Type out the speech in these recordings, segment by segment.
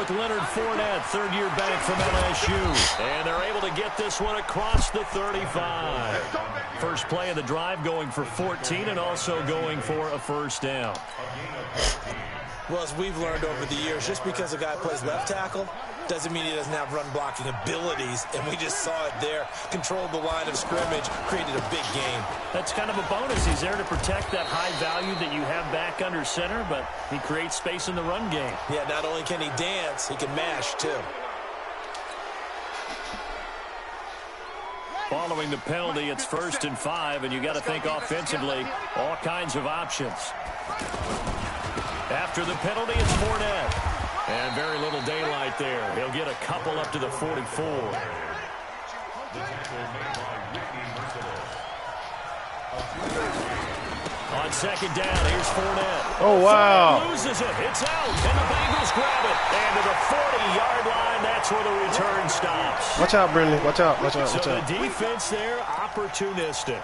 with Leonard Fournette, third-year back from LSU. And they're able to get this one across the 35. First play of the drive going for 14 and also going for a first down. Well, as we've learned over the years, just because a guy plays left tackle doesn't mean he doesn't have run-blocking abilities, and we just saw it there. Controlled the line of scrimmage, created a big game. That's kind of a bonus. He's there to protect that high value that you have back under center, but he creates space in the run game. Yeah, not only can he dance, he can mash, too. Following the penalty, it's 1st and 5, and you got to think offensively, all kinds of options. After the penalty, it's Fournette. And very little daylight there. He'll get a couple up to the 44. On second down, here's Fournette. Oh, wow. Fournette loses it. It's out, and the Bengals grab it. And to the 40-yard line, that's where the return stops. Watch out, Brindley. Watch out. Watch out. So Watch out. the defense there, opportunistic.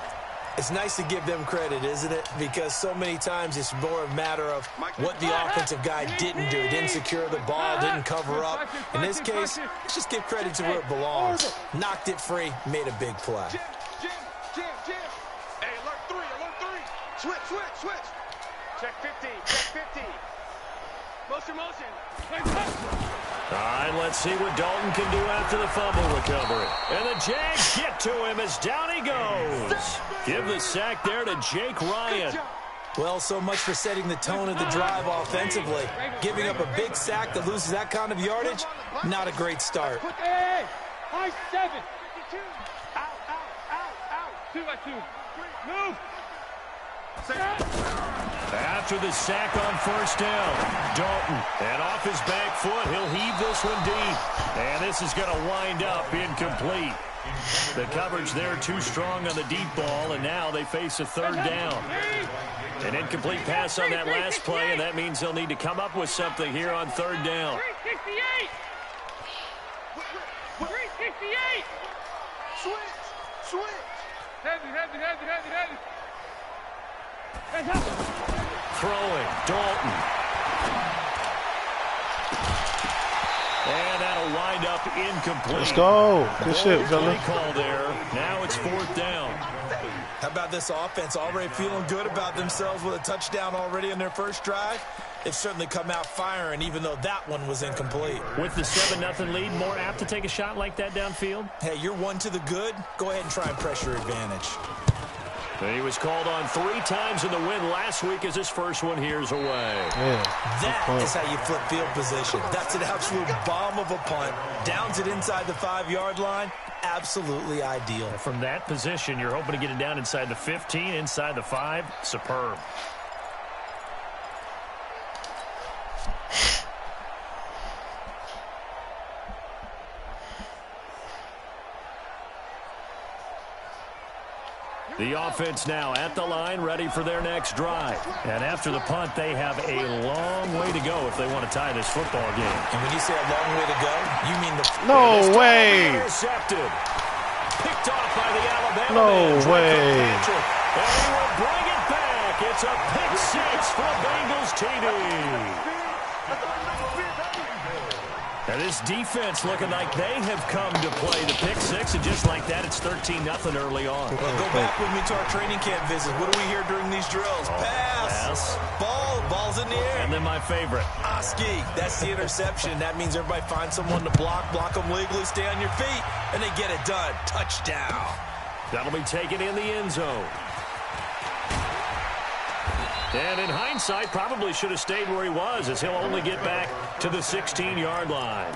It's nice to give them credit, isn't it? Because so many times it's more a matter of what the offensive guy didn't do. Didn't secure the ball, didn't cover up. In this case, let's just give credit to where it belongs. Knocked it free, made a big play. Hey, alert 3. Switch. Check 50. Motion. All right, let's see what Dalton can do after the fumble recovery. And the Jags get to him as down he goes. Give the sack there to Jake Ryan. Well, so much for setting the tone of the drive offensively. Giving up a big sack that loses that kind of yardage, not a great start. Hey, high 7. Out. 2 by 2. Move. After the sack on first down, Dalton, and off his back foot, he'll heave this one deep. And this is going to wind up incomplete. The coverage there too strong on the deep ball, and now they face a third down. An incomplete pass on that last play, and that means they'll need to come up with something here on third down. 368. Switch. Heavy. Throwing, Dalton. And that'll wind up incomplete. Let's go. Good shit, fella. Call there. Now it's 4th down. How about this offense already feeling good about themselves with a touchdown already in their first drive? They've certainly come out firing, even though that one was incomplete. With the 7-0 lead, more apt to take a shot like that downfield? Hey, you're one to the good. Go ahead and try and press your advantage. He was called on 3 times in the win last week as his first one here's away. Yeah, that is how you flip field position. That's an absolute bomb of a punt. Downs it inside the 5-yard line. Absolutely ideal. From that position, you're hoping to get it down inside the 15, inside the 5. Superb. The offense now at the line, ready for their next drive. And after the punt, they have a long way to go if they want to tie this football game. And when you say a long way to go, you mean the... No way! Intercepted. Picked off by the Alabama No man, way. And he will bring it back. It's a pick 6 for Bengals TD. And this defense looking like they have come to play the pick 6, and just like that, it's 13-0 early on. Well, go back with me to our training camp visit. What do we hear during these drills? Pass. Ball's in the air. And then my favorite. Oski, that's the interception. That means everybody finds someone to block them legally, stay on your feet, and they get it done. Touchdown. That'll be taken in the end zone. And in hindsight, probably should have stayed where he was, as he'll only get back to the 16-yard line.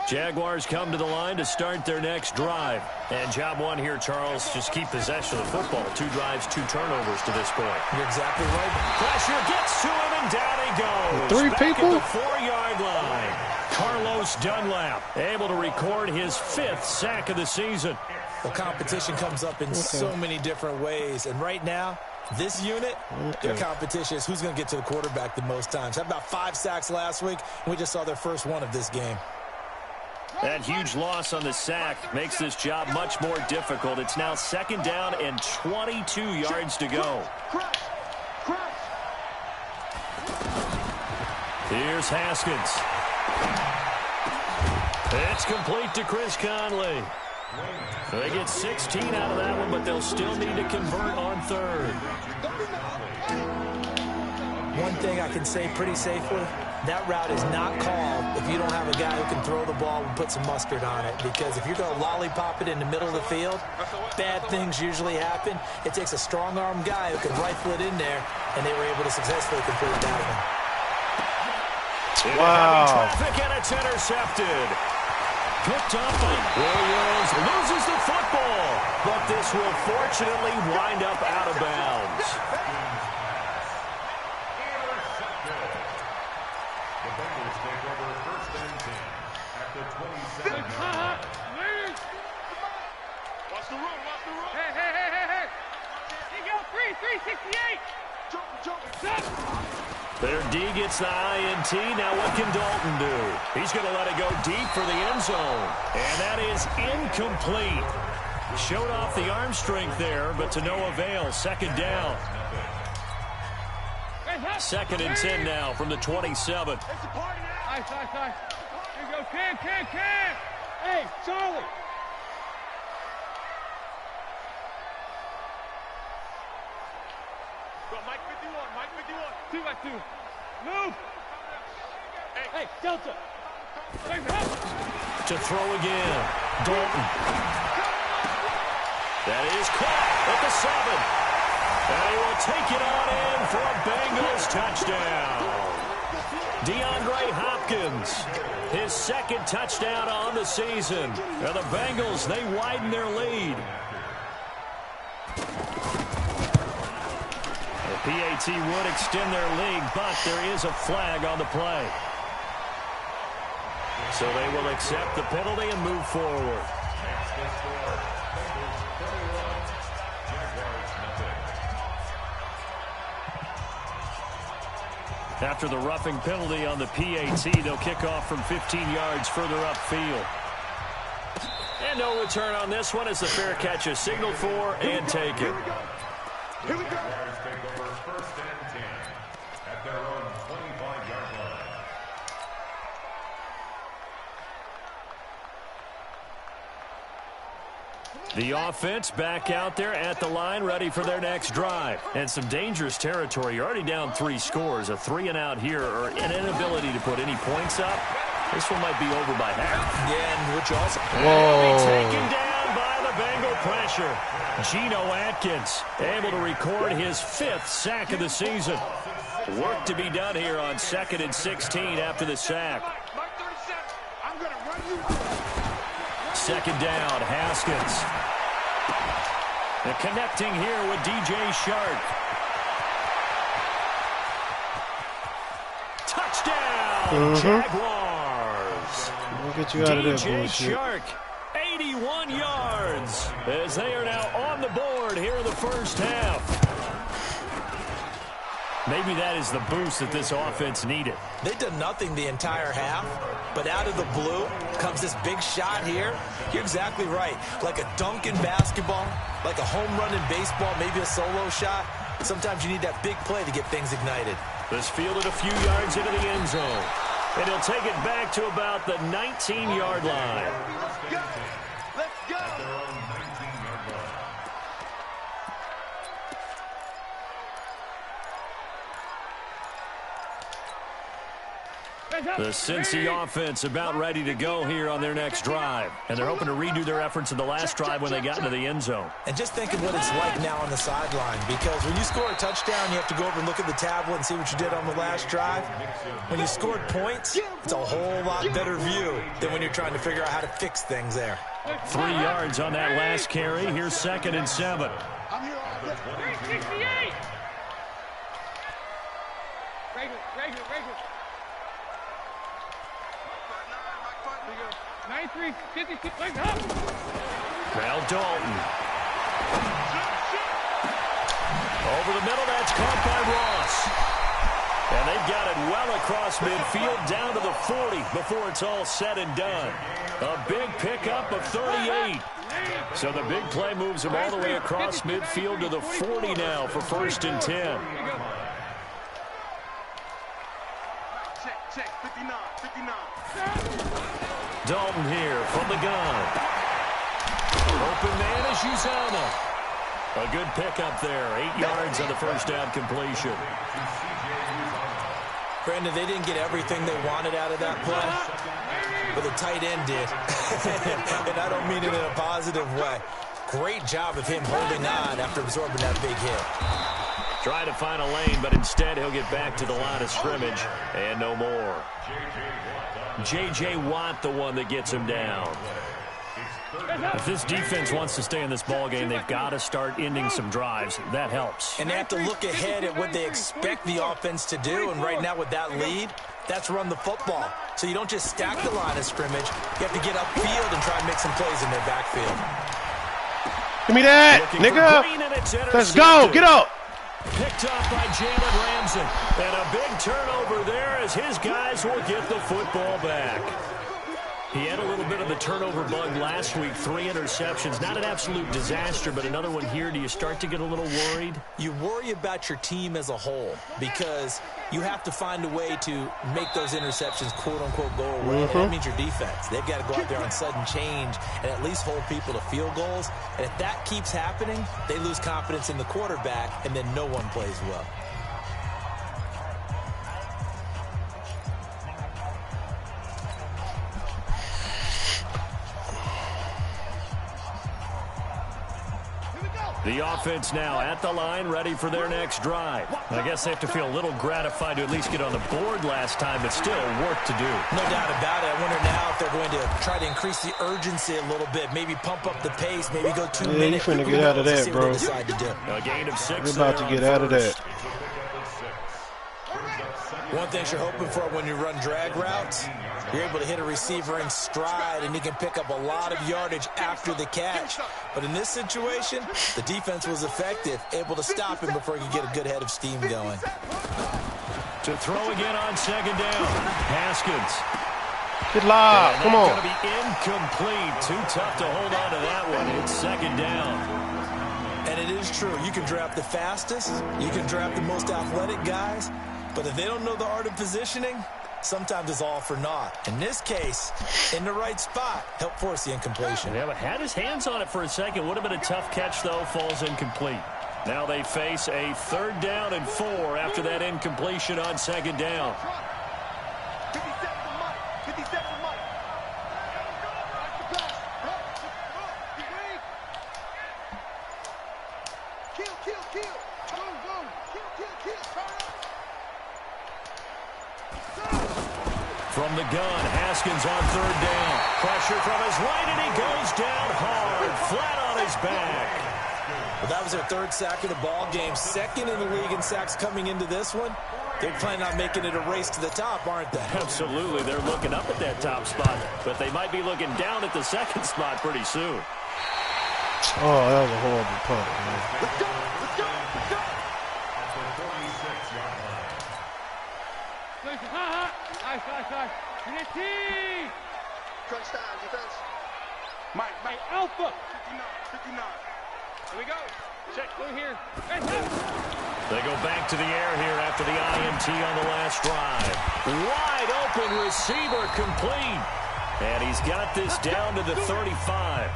Jaguars come to the line to start their next drive. And job one here, Charles, just keep possession of the football. 2 drives, 2 turnovers to this point. You're exactly right. Pressure gets to him, and down he goes. 3 Back people? at the 4-yard line. Carlos Dunlap able to record his 5th sack of the season. Well, competition comes up in so many different ways. And right now, This unit, their competition is who's going to get to the quarterback the most times. Had about 5 sacks last week, and we just saw their first one of this game. That huge loss on the sack makes this job much more difficult. It's now 2nd down and 22 yards to go. Here's Haskins. It's complete to Chris Conley. They get 16 out of that one, but they'll still need to convert on 3rd. One thing I can say pretty safely, that route is not called if you don't have a guy who can throw the ball and put some mustard on it. Because if you're going to lollipop it in the middle of the field, bad things usually happen. It takes a strong-arm guy who can rifle it in there, and they were able to successfully complete that one. Wow. Traffic, and it's intercepted. Picked up by Williams. Loses the football. But this will fortunately wind up out of bounds. The Bengals take over 1st and 10 at the 27. Watch the room, watch the room. Hey. He got 368. Jump. Their D gets the INT. Now what can Dalton do? He's going to let it go deep for the end zone. And that is incomplete. Showed off the arm strength there, but to no avail. 2nd down. 2nd and 10 now from the 27. Nice. Here you go, Cam. Hey, Charlie. Go, Mike 51. 2 by 2. Move. Hey, Delta. To throw again. Dalton. That is caught at the 7. And he will take it on in for a Bengals touchdown. DeAndre Hopkins, his 2nd touchdown on the season. And the Bengals, they widen their lead. The PAT would extend their lead, but there is a flag on the play. So they will accept the penalty and move forward. After the roughing penalty on the PAT, they'll kick off from 15 yards further upfield. And no return on this one as the fair catch is signaled for and taken. Here we go. Take over 1st and 10 at their own 25-yard line. The offense back out there at the line, ready for their next drive. And some dangerous territory. You're already down 3 scores. A 3-and-out here, or an inability to put any points up. This one might be over by half. Yeah, and which also... Taken down by the Bengal pressure. Geno Atkins able to record his 5th sack of the season. Work to be done here on 2nd and 16 after the sack. 2nd down, Haskins. And connecting here with DJ Shark. Touchdown, Jaguars. We'll get you out of there, DJ bullshit. Shark, 81 yards, as they are now on the board here in the first half. Maybe that is the boost that this offense needed. They did nothing the entire half, but out of the blue comes this big shot here. You're exactly right. Like a dunk in basketball, like a home run in baseball, maybe a solo shot. Sometimes you need that big play to get things ignited. This fielded a few yards into the end zone. And he'll take it back to about the 19-yard line. Let's go. The Cincy offense about ready to go here on their next drive. And they're hoping to redo their efforts in the last drive when they got into the end zone. And just think of what it's like now on the sideline, because when you score a touchdown, you have to go over and look at the tablet and see what you did on the last drive. When you scored points, it's a whole lot better view than when you're trying to figure out how to fix things there. 3 yards on that last carry. Here's 2nd and 7. 368. Regular. 93-56. Legs up. Cal Dalton. Over the middle, that's caught by Ross. And they've got it well across midfield down to the 40 before it's all said and done. A big pickup of 38. So the big play moves him all the way across midfield to the 40 now for 1st and 10. Check, 59. Dalton here from the gun. Open man is Uzomah. A good pickup there. 8 yards on the first down completion. Brandon, they didn't get everything they wanted out of that play, but the tight end did. And I don't mean it in a positive way. Great job of him holding on after absorbing that big hit. Trying to find a lane, but instead he'll get back to the line of scrimmage and no more. J.J. Watt, the one that gets him down. If this defense wants to stay in this ballgame, they've got to start ending some drives. That helps. And they have to look ahead at what they expect the offense to do. And right now with that lead, that's run the football. So you don't just stack the line of scrimmage. You have to get upfield and try and make some plays in their backfield. Give me that, nigga. Let's go. Get up. Picked up by Jalen Ramsey. And a big turnover there as his guys will get the football back. He had a little bit of the turnover bug last week, 3 interceptions. Not an absolute disaster, but another one here. Do you start to get a little worried? You worry about your team as a whole because you have to find a way to make those interceptions, quote-unquote, go away. And that means your defense. They've got to go out there on sudden change and at least hold people to field goals. And if that keeps happening, they lose confidence in the quarterback, and then no one plays well. The offense now at the line, ready for their next drive. I guess they have to feel a little gratified to at least get on the board last time, but still work to do. No doubt about it. I wonder now if they're going to try to increase the urgency a little bit, maybe pump up the pace, maybe go 2 minutes. You're finna get out of that, bro. A gain of 6. We're about to get out of that. One thing you're hoping for when you run drag routes, you're able to hit a receiver in stride, and he can pick up a lot of yardage after the catch. But in this situation, the defense was effective, able to stop him before he could get a good head of steam going. To throw again on 2nd down. Haskins. Get live. Come on. Going to be incomplete. Too tough to hold on to that one. It's 2nd down. And it is true. You can draft the fastest. You can draft the most athletic guys. But if they don't know the art of positioning, sometimes it's all for naught. In this case, in the right spot, help force the incompletion. Yeah, but had his hands on it for a second. Would have been a tough catch, though. Falls incomplete. Now they face a 3rd down and 4 after that incompletion on 2nd down. 57 Mike. Kill. From the gun, Haskins on 3rd down. Pressure from his right, and he goes down hard, flat on his back. Well, that was their 3rd sack of the ball game. 2nd in the league in sacks coming into this one. They're planning on making it a race to the top, aren't they? Absolutely. They're looking up at that top spot, but they might be looking down at the 2nd spot pretty soon. Oh, that was a horrible punt, man. Let's go. Nice. Crunch time, defense. Mike. Alpha. 59. Here we go. Check. Go here. They go back to the air here after the INT on the last drive. Wide open receiver complete. And he's got this down to the 35.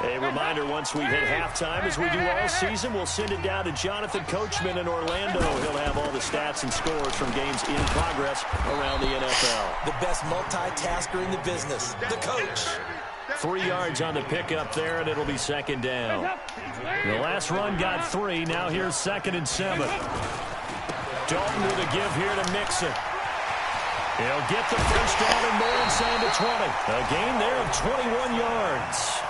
A reminder, once we hit halftime, as we do all season, we'll send it down to Jonathan Coachman in Orlando. He'll have all the stats and scores from games in progress around the NFL. The best multitasker in the business, the coach. 3 yards on the pickup there, and it'll be 2nd down. The last run got 3. Now here's 2nd and 7. Dalton with a give here to Mixon. He'll get the first down and more inside the 20. A gain there of 21 yards.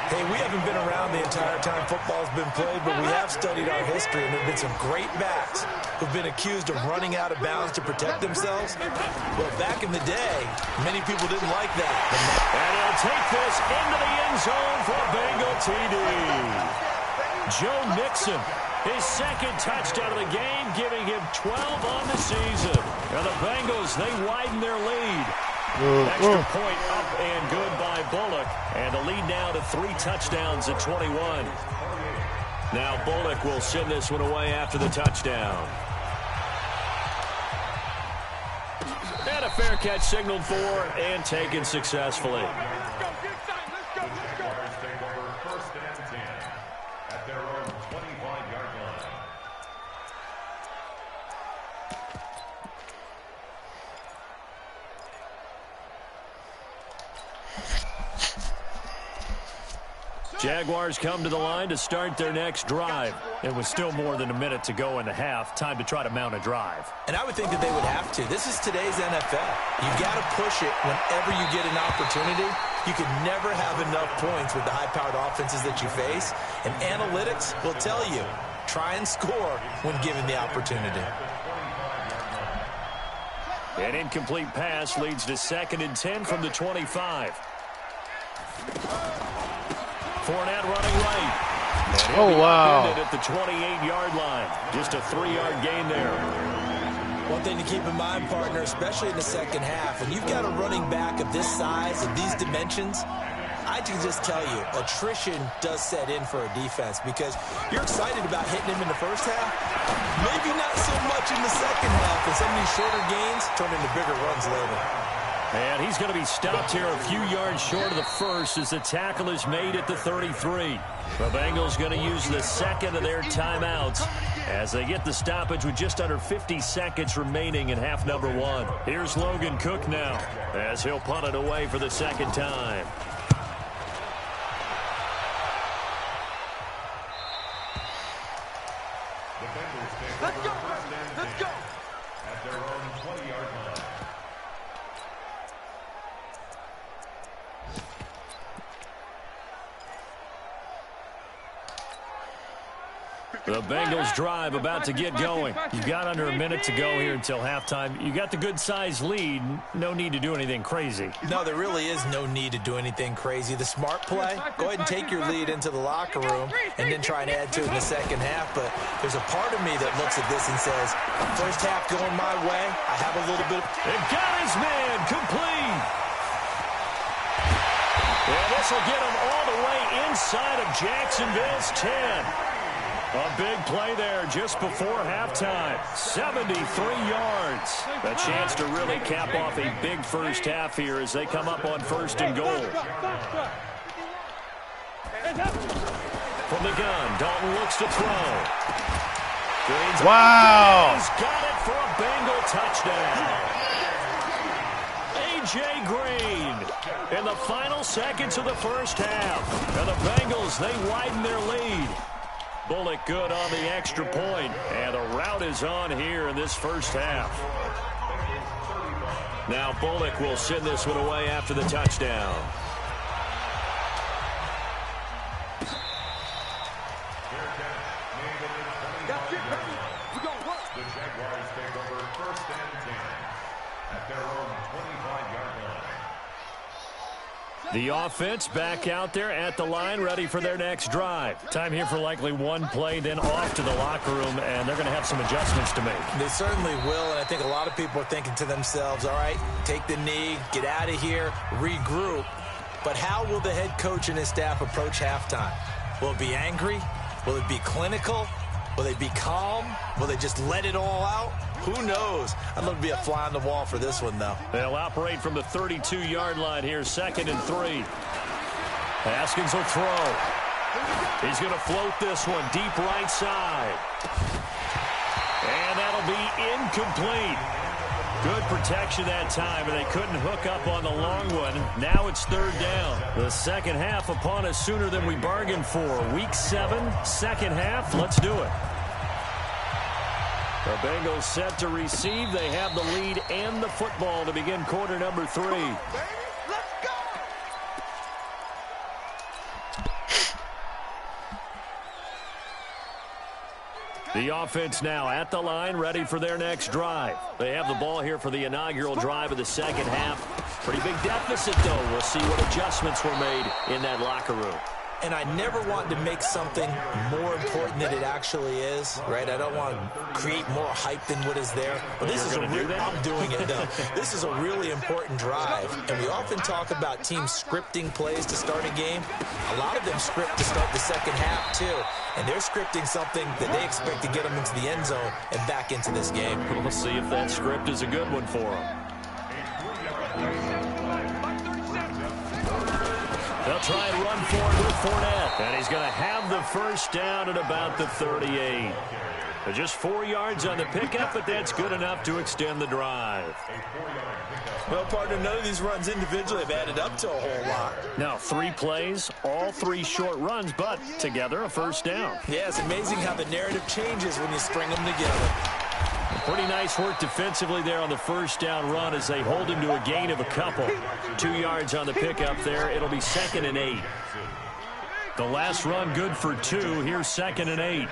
Hey, we haven't been around the entire time football's been played, but we have studied our history, and there have been some great backs who've been accused of running out of bounds to protect themselves. Well, back in the day, many people didn't like that. And he'll take this into the end zone for a Bengal TD. Joe Mixon, his second touchdown of the game, giving him 12 on the season. And the Bengals, they widen their lead. Extra point up and good by Bullock. And the lead now to 3 touchdowns at 21. Now Bullock will send this one away after the touchdown. And a fair catch signaled for and taken successfully. Jaguars take over 1st and 10 at their own 25-yard line. Jaguars come to the line to start their next drive. It was still more than a minute to go in the half. Time to try to mount a drive. And I would think that they would have to. This is today's NFL. You got to push it whenever you get an opportunity. You can never have enough points with the high-powered offenses that you face. And analytics will tell you, try and score when given the opportunity. An incomplete pass leads to 2nd and 10 from the 25. Fournette running right. And oh, wow. At the 28-yard line. Just a 3-yard gain there. One thing to keep in mind, partner, especially in the second half, when you've got a running back of this size, of these dimensions, I can just tell you, attrition does set in for a defense because you're excited about hitting him in the first half. Maybe not so much in the second half, and some of these shorter gains turn into bigger runs later. And he's going to be stopped here a few yards short of the first as the tackle is made at the 33. The Bengals going to use the second of their timeouts as they get the stoppage with just under 50 seconds remaining in half number 1. Here's Logan Cook now as he'll punt it away for the second time. The Bengals take over 1st and 10 at their own 20-yard line. The Bengals drive about to get going. You've got under a minute to go here until halftime. You got the good-sized lead. No need to do anything crazy. No, there really is no need to do anything crazy. The smart play, go ahead and take your lead into the locker room and then try and add to it in the second half. But there's a part of me that looks at this and says, first half going my way, I have a little bit of... And got his man complete. And this will get him all the way inside of Jacksonville's 10. A big play there just before halftime. 73 yards. A chance to really cap off a big first half here as they come up on 1st and goal. From the gun, Dalton looks to throw. Wow. He's got it for a Bengal touchdown. A.J. Green in the final seconds of the first half. And the Bengals, they widen their lead. Bullock good on the extra point, and the route is on here in this first half. Now Bullock will send this one away after the touchdown. The Jaguars take over 1st and 10 at their own 25-yard line. The offense back out there at the line, ready for their next drive. Time here for likely one play, then off to the locker room, and they're going to have some adjustments to make. They certainly will, and I think a lot of people are thinking to themselves, all right, take the knee, get out of here, regroup. But how will the head coach and his staff approach halftime? Will it be angry? Will it be clinical? Will they be calm? Will they just let it all out? Who knows? I'd love to be a fly on the wall for this one, though. They'll operate from the 32-yard line here, 2nd and 3. Haskins will throw. He's going to float this one deep right side. And that'll be incomplete. Good protection that time, and they couldn't hook up on the long one. Now it's 3rd down. The second half upon us sooner than we bargained for. Week 7, second half. Let's do it. The Bengals set to receive. They have the lead and the football to begin quarter number 3. The offense now at the line, ready for their next drive. They have the ball here for the inaugural drive of the second half. Pretty big deficit, though. We'll see what adjustments were made in that locker room. And I never want to make something more important than it actually is, right? I don't want to create more hype than what is there. But this is I'm doing it, though. This is a really important drive. And we often talk about teams scripting plays to start a game. A lot of them script to start the second half, too. And they're scripting something that they expect to get them into the end zone and back into this game. We'll see if that script is a good one for them. They'll try and run forward with Fournette. And he's going to have the first down at about the 38. Just 4 yards on the pickup, but that's good enough to extend the drive. Well, partner, none of these runs individually have added up to a whole lot. Now, 3 plays, all 3 short runs, but together a first down. Yeah, it's amazing how the narrative changes when you string them together. Pretty nice work defensively there on the first down run as they hold him to a gain of a couple. 2 yards on the pickup there. It'll be 2nd and 8. The last run good for 2. Here's 2nd and 8.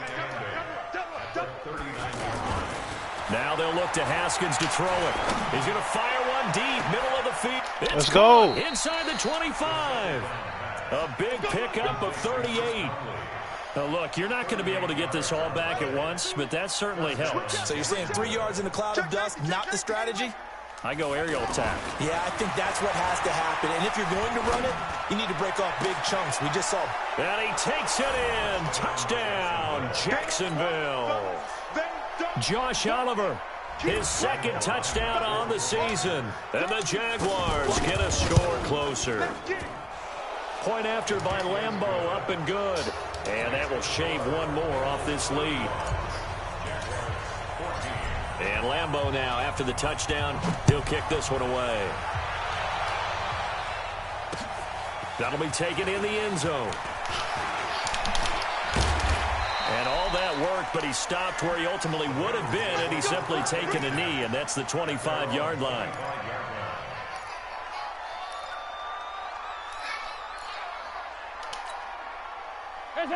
Now they'll look to Haskins to throw it. He's going to fire one deep, middle of the field. Let's go. Inside the 25. A big pickup of 38. Now, look, you're not going to be able to get this all back at once, but that certainly helps. So you're saying 3 yards in a cloud of dust, not the strategy? I go aerial attack. Yeah, I think that's what has to happen. And if you're going to run it, you need to break off big chunks. We just saw. And he takes it in. Touchdown, Jacksonville. Josh Oliver, his 2nd touchdown on the season. And the Jaguars get a score closer. Point after by Lambeau, up and good. And that will shave one more off this lead. And Lambeau now, after the touchdown, he'll kick this one away. That'll be taken in the end zone. And all that worked, but he stopped where he ultimately would have been, and he's simply taken a knee, and that's the 25-yard line.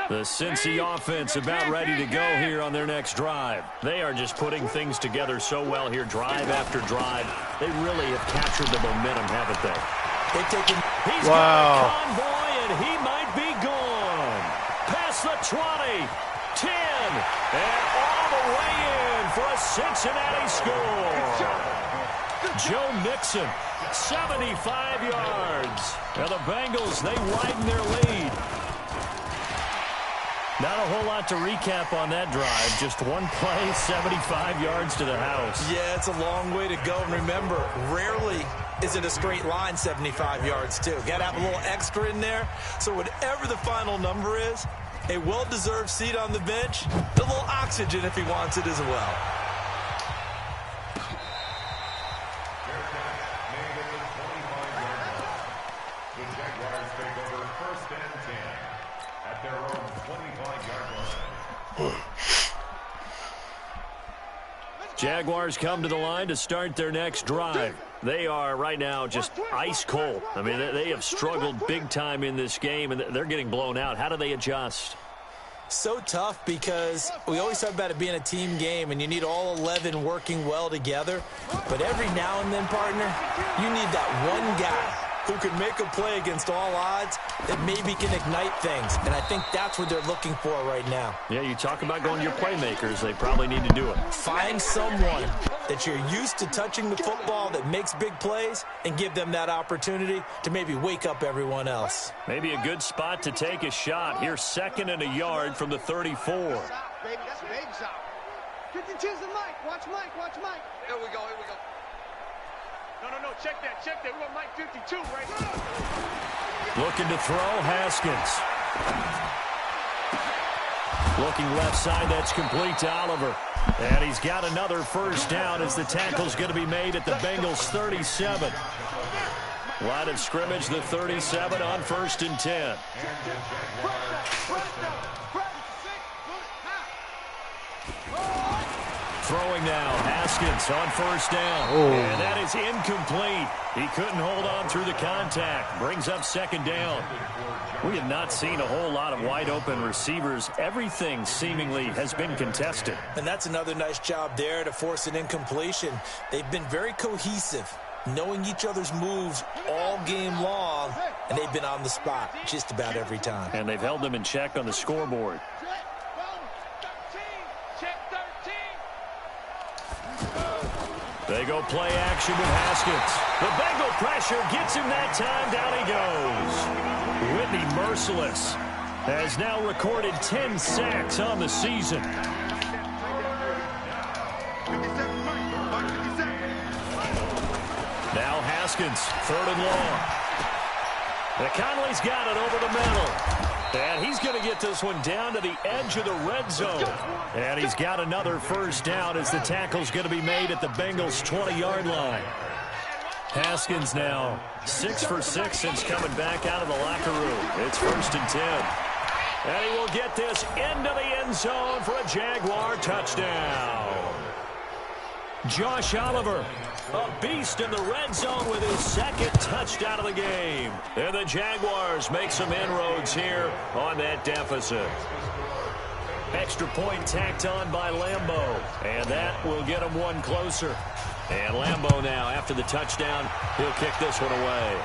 The Cincy offense about ready to go here on their next drive. They are just putting things together so well here, drive after drive. They really have captured the momentum, haven't they? They've taken. He's got a convoy, and he might be gone. Past the 20, 10, and all the way in for a Cincinnati score. Joe Mixon, 75 yards. Now the Bengals, they widen their lead. Not a whole lot to recap on that drive. Just one play, 75 yards to the house. Yeah, it's a long way to go. And remember, rarely is it a straight line 75 yards, too. Got to have a little extra in there. So whatever the final number is, a well-deserved seat on the bench, a little oxygen if he wants it as well. Jaguars come to the line to start their next drive. They are right now just ice cold. I mean, they have struggled big time in this game, and they're getting blown out. How do they adjust? So tough because we always talk about it being a team game, and you need all 11 working well together. But every now and then, partner, you need that one guy who can make a play against all odds that maybe can ignite things. And I think that's what they're looking for right now. Yeah, you talk about going to your playmakers. They probably need to do it. Find someone that you're used to touching the football that makes big plays and give them that opportunity to maybe wake up everyone else. Maybe a good spot to take a shot. Here's 2nd and a yard from the 34. Baby, that's Babe's out. 52's the Mike. Watch Mike. Watch Mike. Here we go. Here we go. No. Check that. We want Mike 52 right now. Looking to throw, Haskins. Looking left side, that's complete to Oliver. And he's got another first down as the tackle's going to be made at the Bengals 37. Line of scrimmage, the 37 on 1st and 10. Throwing now, Haskins on first down. Oh. And that is incomplete. He couldn't hold on through the contact. Brings up second down. We have not seen a whole lot of wide-open receivers. Everything seemingly has been contested. And that's another nice job there to force an incompletion. They've been very cohesive, knowing each other's moves all game long, and they've been on the spot just about every time. And they've held them in check on the scoreboard. They go play action with Haskins. The Bengal pressure gets him that time. Down he goes. Whitney Merciless has now recorded 10 sacks on the season. Now Haskins, 3rd and long. McConley's got it over the middle. And he's going to get this one down to the edge of the red zone. And he's got another first down as the tackle's going to be made at the Bengals' 20-yard line. Haskins now 6 for 6 since coming back out of the locker room. It's 1st and 10. And he will get this into the end zone for a Jaguar touchdown. Josh Oliver, a beast in the red zone with his 2nd touchdown of the game. And the Jaguars make some inroads here on that deficit. Extra point tacked on by Lambeau. And that will get him one closer. And Lambeau now, after the touchdown, he'll kick this one away.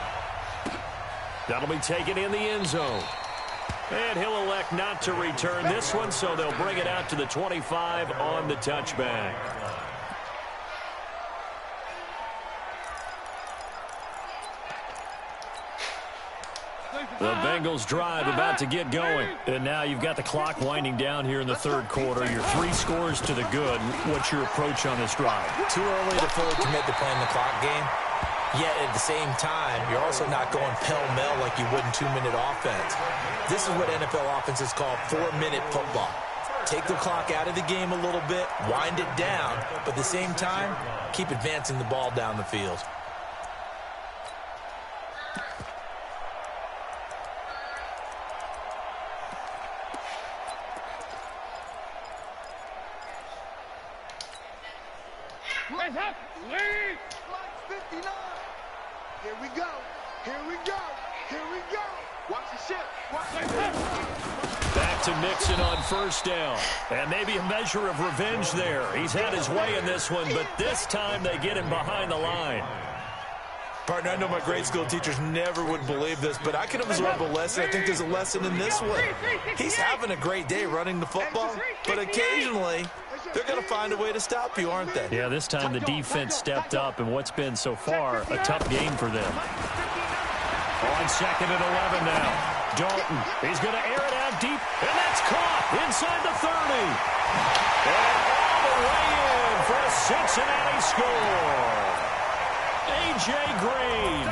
That'll be taken in the end zone. And he'll elect not to return this one, so they'll bring it out to the 25 on the touchback. The Bengals drive about to get going. And now you've got the clock winding down here in the 3rd quarter. Your 3 scores to the good. What's your approach on this drive? Too early to fully commit to playing the clock game. Yet at the same time, you're also not going pell-mell like you would in 2-minute offense. This is what NFL offenses call 4-minute football. Take the clock out of the game a little bit, wind it down, but at the same time, keep advancing the ball down the field. Here we go. Here we go. Here we go. Watch the ship. Watch the ship. Back to Mixon on first down. And maybe a measure of revenge there. He's had his way in this one, but this time they get him behind the line. Partner, I know my grade school teachers never would believe this, but I can absorb a lesson. I think there's a lesson in this one. He's having a great day running the football, but occasionally they're going to find a way to stop you, aren't they? Yeah, this time the defense stepped up in what's been so far a tough game for them. On 2nd and 11 now. Dalton, he's going to air it out deep, and that's caught inside the 30. And all the way in for a Cincinnati score. A.J. Green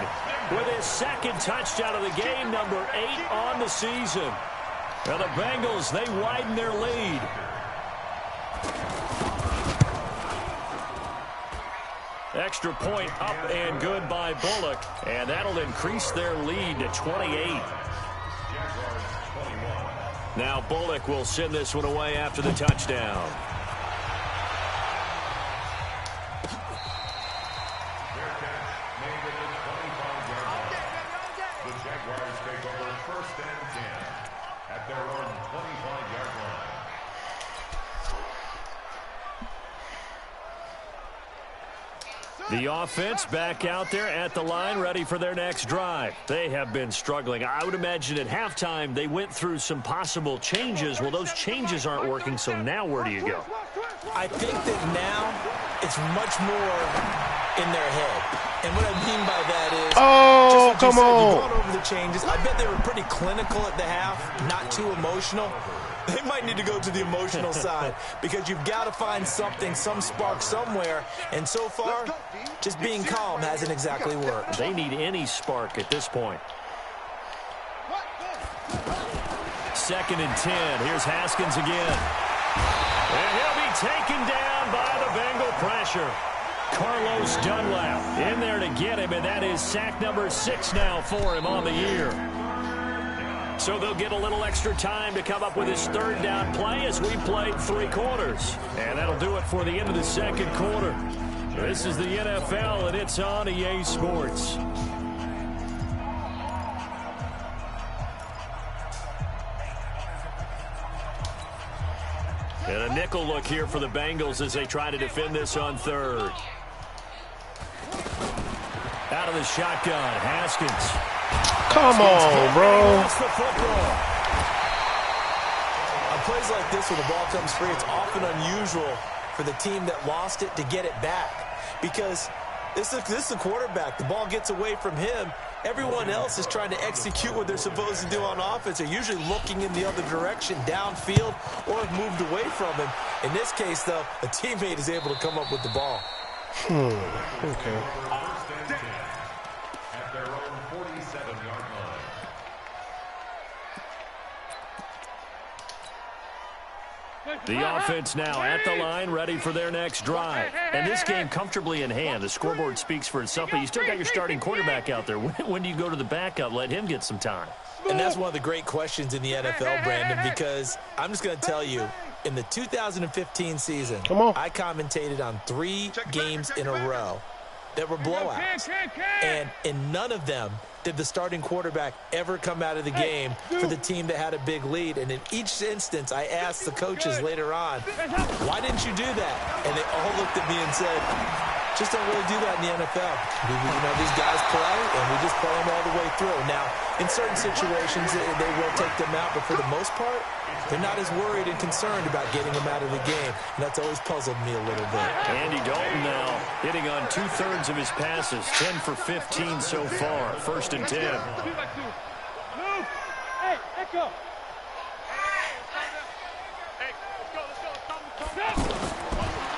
with his 2nd touchdown of the game, number 8 on the season. Now the Bengals, they widen their lead. Extra point up and good by Bullock, and that'll increase their lead to 28. Now Bullock will send this one away after the touchdown. The Jaguars take over 1st and 10 at their own 25-yard line. The offense back out there at the line, ready for their next drive. They have been struggling. I would imagine at halftime they went through some possible changes. Well, those changes aren't working, so now where do you go? I think that now it's much more in their head. And what I mean by that is, Oh, come on. You've gone over the changes. I bet they were pretty clinical at the half, not too emotional. They might need to go to the emotional side because you've got to find something, some spark somewhere. And so far, just being calm hasn't exactly worked. They need any spark at this point. 2nd and 10. Here's Haskins again. And he'll be taken down by the Bengal pressure. Carlos Dunlap in there to get him, and that is sack number 6 now for him on the year. So they'll get a little extra time to come up with his third down play as we played 3 quarters. And that'll do it for the end of the second quarter. This is the NFL, and it's on EA Sports. And a nickel look here for the Bengals as they try to defend this on third. Out of the shotgun, Haskins. Come on, bro. On plays like this, when the ball comes free, it's often unusual for the team that lost it to get it back. Because this is the quarterback. The ball gets away from him. Everyone else is trying to execute what they're supposed to do on offense. They're usually looking in the other direction, downfield, or have moved away from him. In this case, though, a teammate is able to come up with the ball. Okay. At their own 47-yard line. The offense now at the line, ready for their next drive. And this game comfortably in hand. The scoreboard speaks for itself, but you still got your starting quarterback out there. When do you go to the backup? Let him get some time. And that's one of the great questions in the NFL, Brandon, because I'm just going to tell you, in the 2015 season, I commentated on 3 games in a row that were blowouts. And in none of them did the starting quarterback ever come out of the game for the team that had a big lead. And in each instance, I asked the coaches later on, why didn't you do that? And they all looked at me and said, just don't really do that in the NFL. These guys play, and we just play them all the way through. Now, in certain situations, they will take them out, but for the most part, they're not as worried and concerned about getting them out of the game. And that's always puzzled me a little bit. Andy Dalton now hitting on 2/3 of his passes, 10 for 15 so far. 1st and 10. Hey, echo.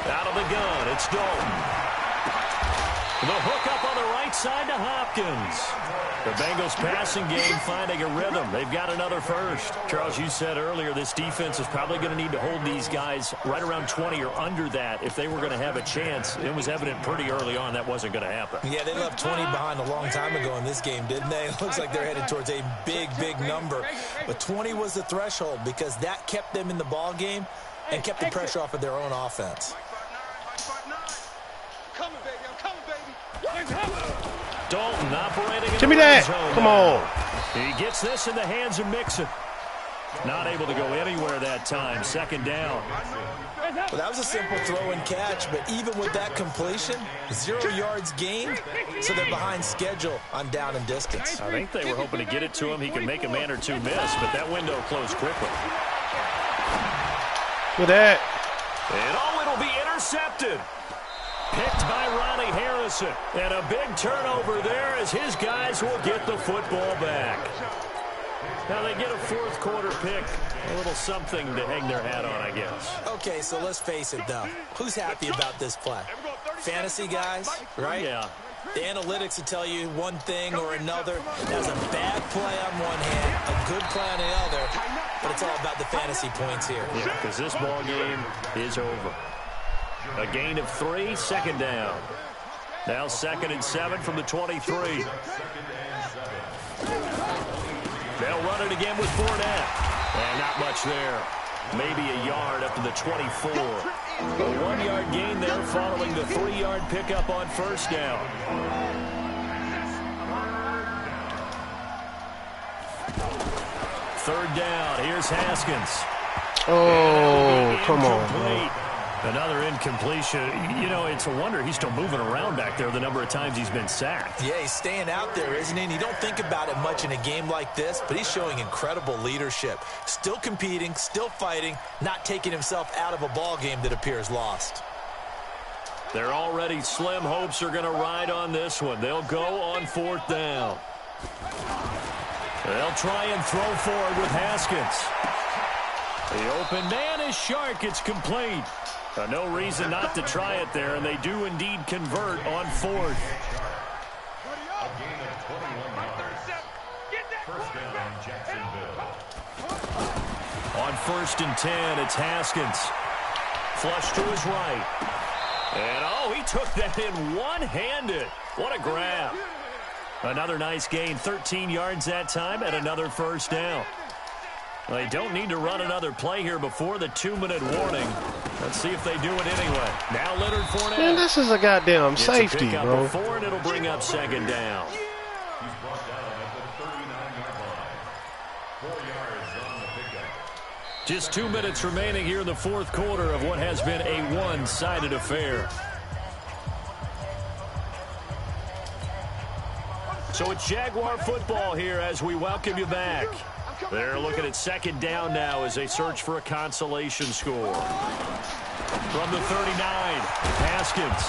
Out of the gun, it's Dalton. The hook up on the right side to Hopkins. The Bengals passing game finding a rhythm. They've got another first. Charles, you said earlier this defense is probably going to need to hold these guys right around 20 or under that if they were going to have a chance. It was evident pretty early on that wasn't going to happen. Yeah, they left 20 behind a long time ago in this game, didn't they? It looks like they're headed towards a big, big number. But 20 was the threshold because that kept them in the ball game and kept the pressure off of their own offense. Dalton operating in Give me the red that. zone. Come on. He gets this in the hands of Mixon. Not able to go anywhere that time. 2nd down. Well, that was a simple throw and catch, but even with that completion, 0 yards gained, so they're behind schedule on down and distance. I think they were hoping to get it to him. He could make a man or two miss, but that window closed quickly. Look at that. And it'll be intercepted. Picked by Ronnie Harrison. And a big turnover there as his guys will get the football back. Now they get a 4th quarter pick. A little something to hang their hat on, I guess. Okay, so let's face it, though. Who's happy about this play? Fantasy guys, right? Yeah. The analytics will tell you one thing or another. That's a bad play on one hand, a good play on the other, but it's all about the fantasy points here. Yeah, because this ball game is over. A gain of 3, 2nd down. Now 2nd and 7 from the 23. They'll run it again with Fournette. And not much there. Maybe a yard up to the 24. A 1-yard gain there following the 3-yard pickup on 1st down. Third down. Here's Haskins. Oh, come on, bro. Another incompletion. You know, it's a wonder he's still moving around back there the number of times he's been sacked. Yeah, he's staying out there, isn't he? And you don't think about it much in a game like this, but he's showing incredible leadership. Still competing, still fighting, not taking himself out of a ball game that appears lost. Their already slim hopes are going to ride on this one. They'll go on 4th down. They'll try and throw forward with Haskins. The open man is Shark. It's complete. No reason not to try it there, and they do indeed convert on 4th. A gain of 21 yards. 1st down, Jacksonville. On 1st and 10, it's Haskins. Flush to his right. And, oh, he took that in one-handed. What a grab. Another nice gain, 13 yards that time, and another first down. They don't need to run another play here before the 2-minute warning. Let's see if they do it anyway. Now Leonard Fournette. Man, this is a goddamn safety, bro. Before, and it'll bring up second down. He's brought down at the 39-yard line. 4 yards on the pickup. Just 2 minutes remaining here in the fourth quarter of what has been a one-sided affair. So it's Jaguar football here as we welcome you back. They're looking at second down now as they search for a consolation score. From the 39, Haskins,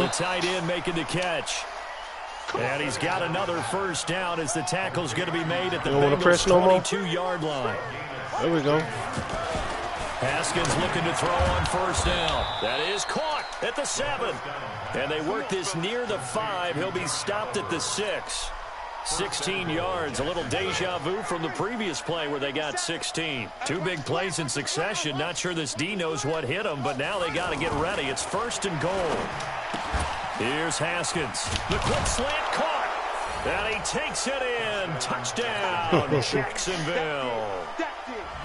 the tight end making the catch. And he's got another first down as the tackle's going to be made at the Bengals' 22-yard line. There we go. Haskins looking to throw on first down. That is caught at the 7. And they work this near the 5. He'll be stopped at the 6. 16 yards, a little deja vu from the previous play where they got 16. 2 big plays in succession. Not sure this D knows what hit him, but now they got to get ready. It's first and goal. Here's Haskins. The quick slant caught. And he takes it in. Touchdown, Jacksonville.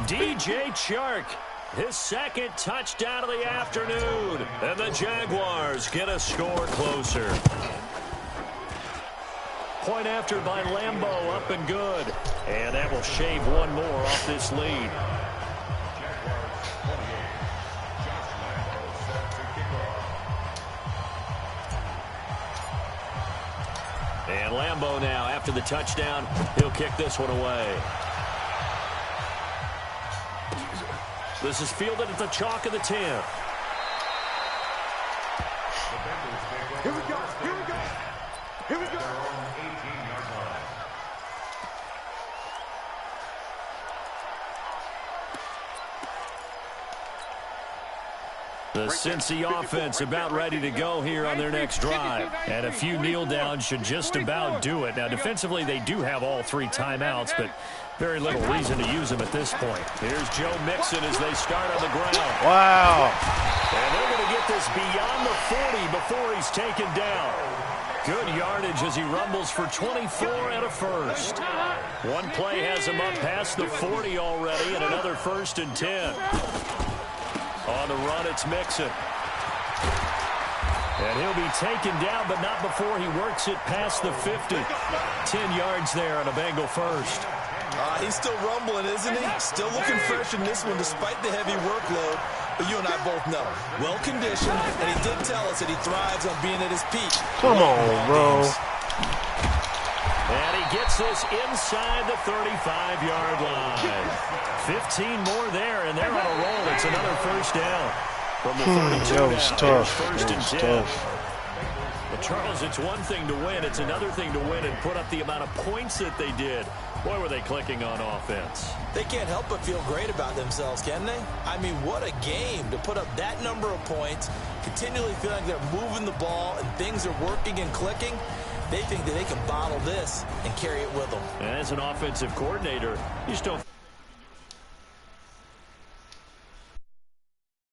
DJ Chark, his second touchdown of the afternoon. And the Jaguars get a score closer. Point after by Lambeau, up and good. And that will shave one more off this lead. And Lambeau now, after the touchdown, he'll kick this one away. This is fielded at the chalk of the 10. Here we go. Here we go. Here we go. The Cincy offense about ready to go here on their next drive. And a few kneel downs should just about do it. Now, defensively, they do have all 3 timeouts, but very little reason to use them at this point. Here's Joe Mixon as they start on the ground. Wow. And they're going to get this beyond the 40 before he's taken down. Good yardage as he rumbles for 24 and a first. One play has him up past the 40 already, and another first and 10. On the run, it's Mixon. And he'll be taken down, but not before he works it past the 50. 10 yards there on a Bengal first. He's still rumbling, isn't he? Still looking fresh in this one despite the heavy workload. But you and I both know, well-conditioned, and he did tell us that he thrives on being at his peak. Come on, bro. And he gets this inside the 35-yard line. 15 more there, and they're on a roll. It's another first down. From the 32 that was tough. First That and was 10. tough. But Charles, it's one thing to win. It's another thing to win and put up the amount of points that they did. Boy, were they clicking on offense. They can't help but feel great about themselves, can they? I mean, what a game to put up that number of points, continually feeling like they're moving the ball and things are working and clicking. They think that they can bottle this and carry it with them. And as an offensive coordinator, you just don't